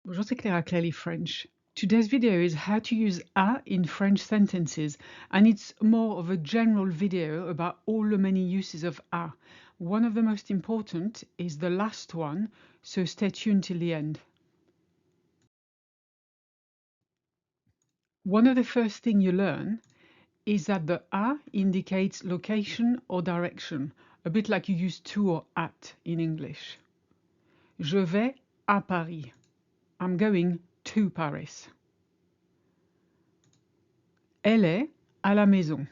Bonjour, c'est Clara, Clearly French. Today's video is how to use a in French sentences, and it's more of a general video about all the many uses of a. One of the most important is the last one, so stay tuned till the end. One of the first things you learn is that the a indicates location or direction, a bit like you use to or at in English. Je vais à Paris. I'm going to Paris. Elle est à la maison.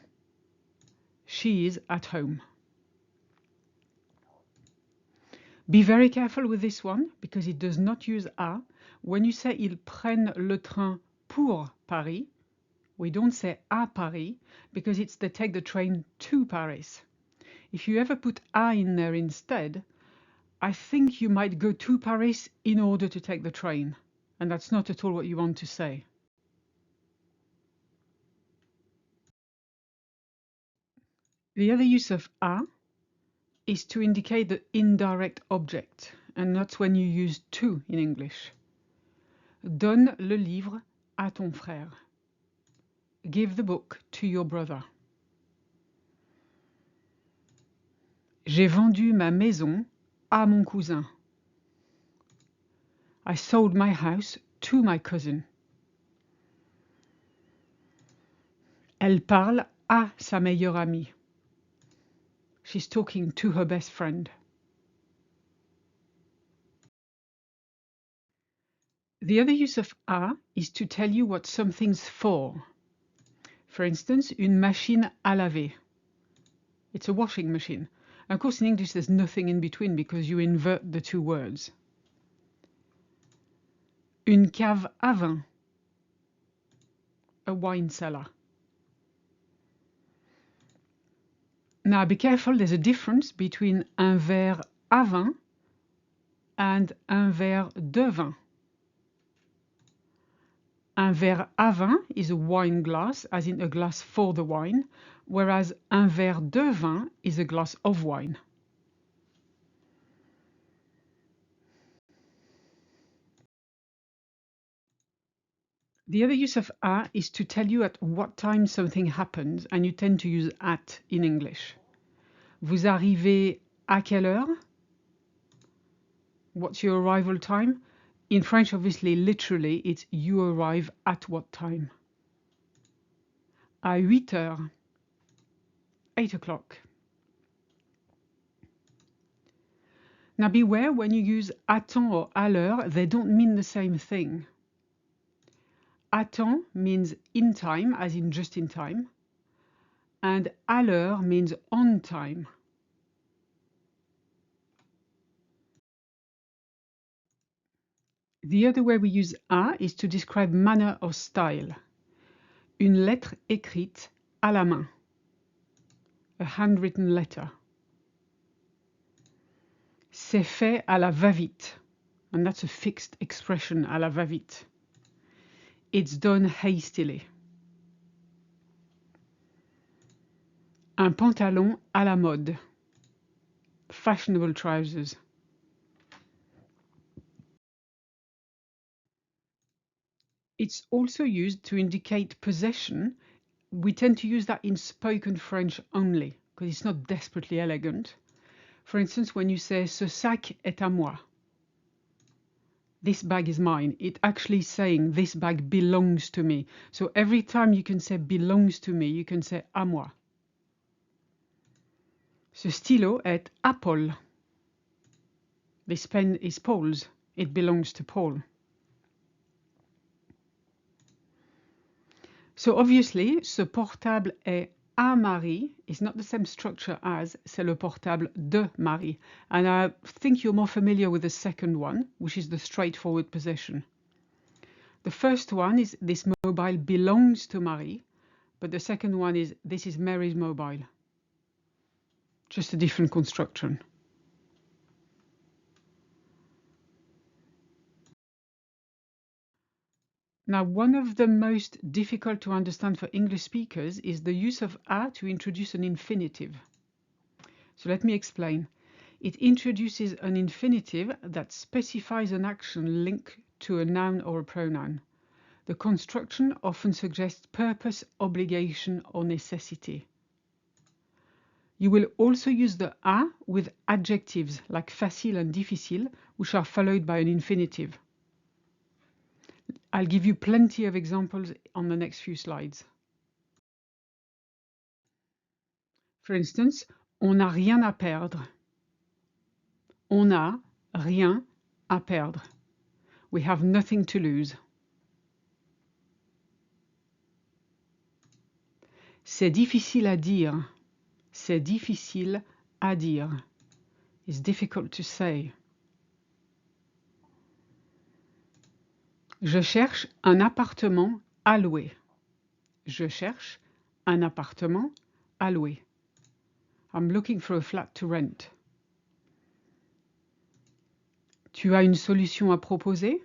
She is at home. Be very careful with this one because it does not use a. When you say ils prennent le train pour Paris, we don't say à Paris because it's they take the train to Paris. If you ever put a in there instead, I think you might go to Paris in order to take the train, and that's not at all what you want to say. The other use of a is to indicate the indirect object, and that's when you use to in English. Donne le livre à ton frère. Give the book to your brother. J'ai vendu ma maison à mon cousin. I sold my house to my cousin. Elle parle à sa meilleure amie. She's talking to her best friend. The other use of à is to tell you what something's for. For instance, une machine à laver. It's a washing machine. Of course, in English, there's nothing in between because you invert the two words. Une cave à vin. A wine cellar. Now be careful, there's a difference between un verre à vin and un verre de vin. Un verre à vin is a wine glass, as in a glass for the wine, whereas un verre de vin is a glass of wine. The other use of à is to tell you at what time something happens, and you tend to use at in English. Vous arrivez à quelle heure? What's your arrival time? In French, obviously, literally, it's you arrive at what time? À 8 heures. 8 o'clock. Now beware, when you use à temps or à l'heure, they don't mean the same thing. À temps means in time, as in just in time, and à l'heure means on time. The other way we use à is to describe manner or style. Une lettre écrite à la main. A handwritten letter. C'est fait à la va-vite, and that's a fixed expression, à la va-vite. It's done hastily. Un pantalon à la mode. Fashionable trousers. It's also used to indicate possession. We tend to use that in spoken French only, because it's not desperately elegant. For instance, when you say ce sac est à moi, this bag is mine, it's actually saying this bag belongs to me. So every time you can say belongs to me, you can say à moi. Ce stylo est à Paul. This pen is Paul's. It belongs to Paul. So obviously, ce portable est à Marie is not the same structure as c'est le portable de Marie. And I think you're more familiar with the second one, which is the straightforward possession. The first one is this mobile belongs to Marie, but the second one is this is Mary's mobile. Just a different construction. Now, one of the most difficult to understand for English speakers is the use of à to introduce an infinitive. So let me explain. It introduces an infinitive that specifies an action linked to a noun or a pronoun. The construction often suggests purpose, obligation, or necessity. You will also use the a with adjectives like facile and difficile, which are followed by an infinitive. I'll give you plenty of examples on the next few slides. For instance, on n'a rien à perdre. On n'a rien à perdre. We have nothing to lose. C'est difficile à dire. C'est difficile à dire. It's difficult to say. Je cherche un appartement à louer. Je cherche un appartement à louer. I'm looking for a flat to rent. Tu as une solution à proposer?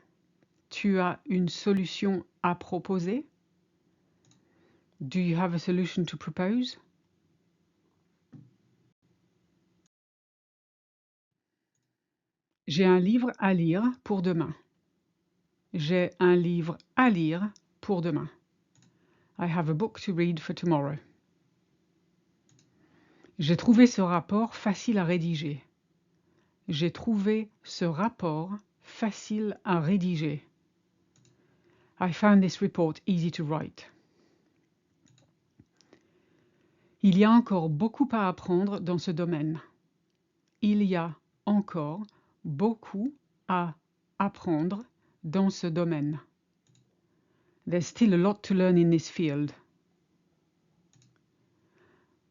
Tu as une solution à proposer? Do you have a solution to propose? J'ai un livre à lire pour demain. J'ai un livre à lire pour demain. I have a book to read for tomorrow. J'ai trouvé ce rapport facile à rédiger. J'ai trouvé ce rapport facile à rédiger. I found this report easy to write. Il y a encore beaucoup à apprendre dans ce domaine. Il y a encore beaucoup à apprendre dans ce domaine. There's still a lot to learn in this field.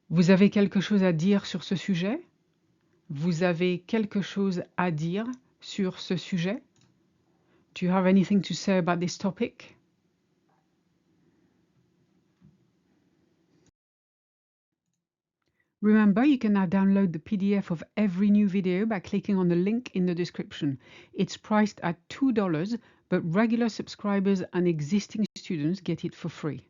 Vous avez quelque chose à dire sur ce sujet? Vous avez quelque chose à dire sur ce sujet? Do you have anything to say about this topic? Remember, you can now download the PDF of every new video by clicking on the link in the description. It's priced at $2, but regular subscribers and existing students get it for free.